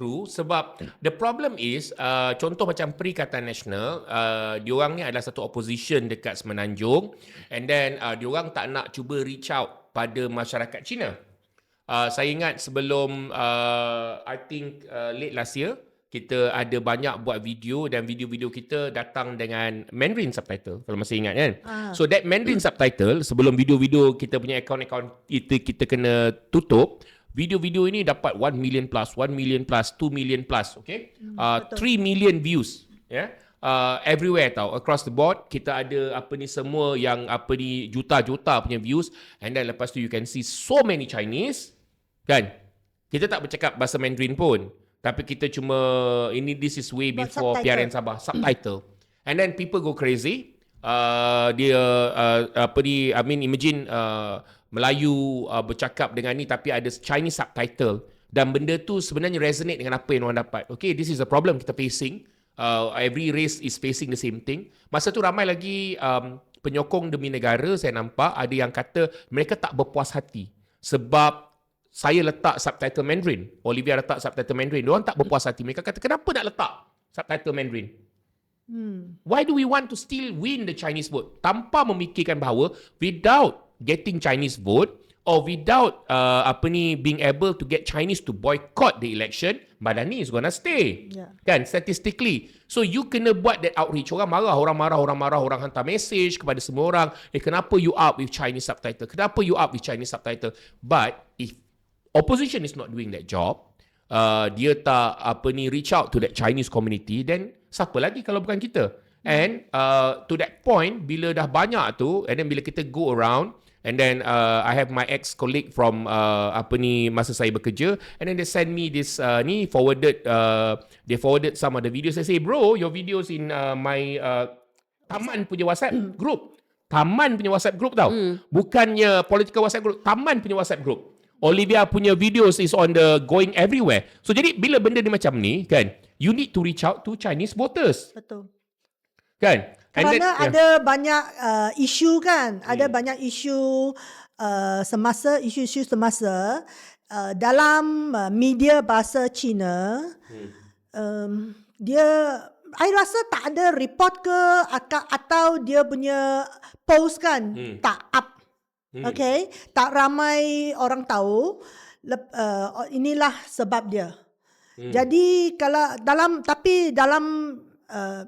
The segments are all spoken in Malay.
true sebab the problem is contoh macam Perikatan Nasional, diorang ni adalah satu opposition dekat Semenanjung, and then diorang tak nak cuba reach out pada masyarakat Cina. Saya ingat sebelum I think late last year, kita ada banyak buat video dan video-video kita datang dengan Mandarin subtitle, kalau masih ingat kan. So that Mandarin subtitle, sebelum video-video kita punya account kita kena tutup, video-video ini dapat 1 million plus, 1 million plus, 2 million plus, okay? 3 million views, yeah? Everywhere tau, across the board. Kita ada semua yang juta-juta punya views, and then lepas tu you can see so many Chinese, kan? Kita tak bercakap bahasa Mandarin pun, tapi kita cuma this is way before PRN Sabah, subtitle. And then people go crazy. Imagine Melayu bercakap dengan ni tapi ada Chinese subtitle, dan benda tu sebenarnya resonate dengan apa yang orang dapat. Okay, this is a problem kita facing. Every race is facing the same thing. Masa tu ramai lagi penyokong demi negara, saya nampak ada yang kata mereka tak berpuas hati sebab saya letak subtitle Mandarin, Olivia letak subtitle Mandarin. Diorang tak berpuas hati. Mereka kata, kenapa nak letak subtitle Mandarin? Why do we want to still win the Chinese vote? Tanpa memikirkan bahawa without getting Chinese vote, or without being able to get Chinese to boycott the election, Madani is gonna stay. Kan, statistically. So you kena buat that outreach. Orang marah, orang hantar message kepada semua orang. Kenapa you up with Chinese subtitle? Kenapa you up with Chinese subtitle? But if opposition is not doing that job, dia tak reach out to that Chinese community, then siapa lagi kalau bukan kita? And to that point, bila dah banyak tu, and then bila kita go around, and then I have my ex-colleague from masa saya bekerja, and then they send me this they forwarded some of the videos. They say, bro, your videos in my Taman punya WhatsApp group. Taman punya WhatsApp group tau. Bukannya political WhatsApp group, Taman punya WhatsApp group. Olivia punya videos is on the going everywhere. So jadi bila benda ni macam ni kan, you need to reach out to Chinese voters. Betul. Kan? Kerana ada banyak isu kan, ada banyak isu isu-isu semasa dalam media bahasa Cina. Dia, I rasa tak ada report ke atau dia punya post kan tak up. Okay, tak ramai orang tahu. Inilah sebab dia. Jadi kalau dalam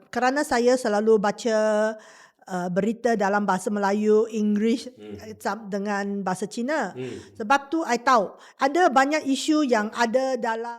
kerana saya selalu baca berita dalam bahasa Melayu, English dengan bahasa Cina. Sebab tu I tahu ada banyak isu yang ada dalam